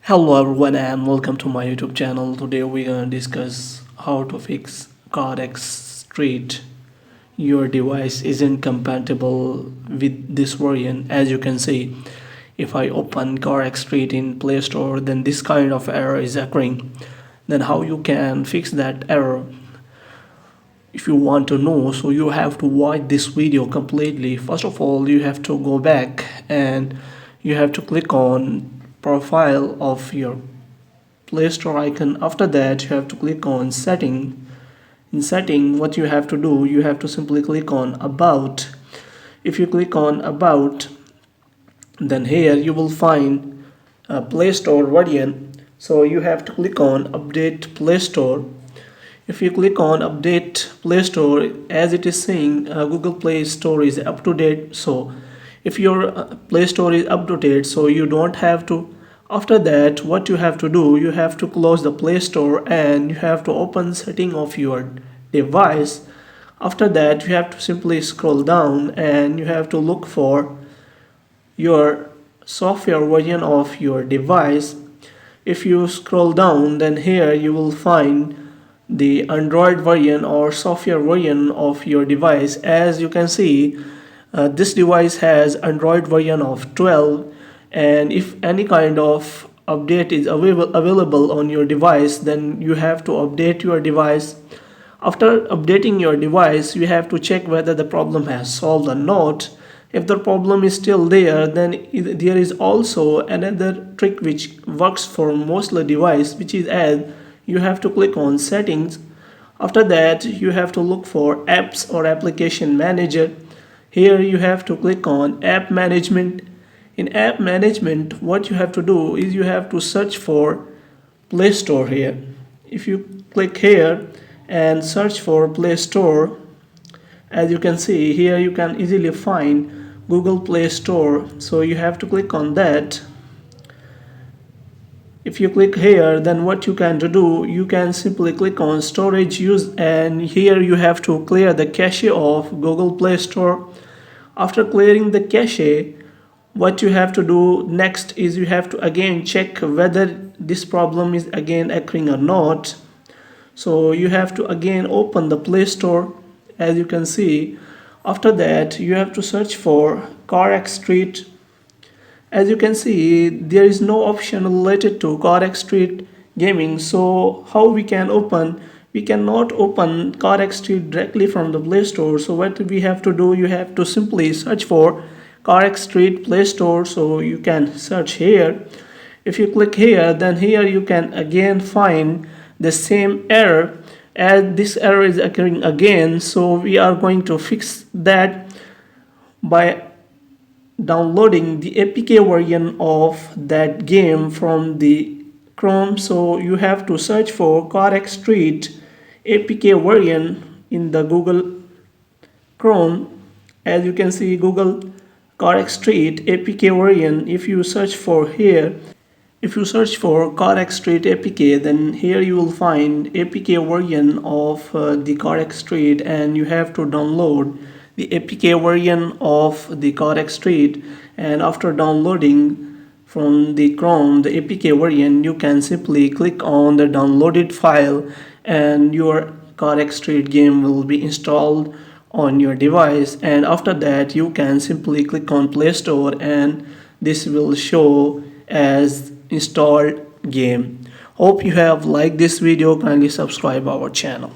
Hello everyone and welcome to my YouTube channel. Today we're gonna discuss how to fix Carx Street. Your device isn't compatible with this version. As you can see, if I open Carx Street in Play Store, then this kind of error is occurring. Then how you can fix that error? If you want to know, so you have to watch this video completely. First of all, you have to go back and you have to click on profile of your Play Store icon. After that, you have to click on setting. In setting, what you have to do, you have to simply click on about. If you click on about, then here you will find a Play Store version. So you have to click on update Play Store. If you click on update Play Store, as it is saying, Google Play Store is up to date. So if your Play Store is up to date, so you don't have to. After that, what you have to do, you have to close the Play Store and you have to open setting of your device. After that, you have to simply scroll down and you have to look for your software version of your device. If you scroll down, then here you will find the Android version or software version of your device. As you can see, this device has Android version of 12, and if any kind of update is available on your device, then you have to update your device. After updating your device, you have to check whether the problem has solved or not. If the problem is still there, then there is also another trick which works for most device, which is as you have to click on settings. After that, you have to look for apps or application manager. Here you have to click on app management. In app management, what you have to do is you have to search for Play Store here. If you click here and search for Play Store, as you can see here, you can easily find Google Play Store. So you have to click on that. If you click here, then what you can do, you can simply click on storage use, and here you have to clear the cache of Google Play Store. After clearing the cache, what you have to do next is you have to again check whether this problem is again occurring or not. So you have to again open the Play Store, as you can see. After that, you have to search for Carx Street. As you can see, there is no option related to Carx Street gaming. So how we can open? We cannot open Carx Street directly from the Play Store. So what we have to do, you have to simply search for Carx Street Play Store. So you can search here. If you click here, then here you can again find the same error, as this error is occurring again. So we are going to fix that by downloading the APK version of that game from the Chrome. So you have to search for Carx Street APK version in the Google Chrome. As you can see, Google Carx Street APK version. If you search for here, if you search for Carx Street APK, then here you will find APK version of the Carx Street, and you have to download the APK version of the Carx Street. And after downloading from the Chrome the APK version, you can simply click on the downloaded file and your Carx Street game will be installed on your device. And after that, you can simply click on Play Store and this will show as installed game. Hope you have liked this video. Kindly subscribe our channel.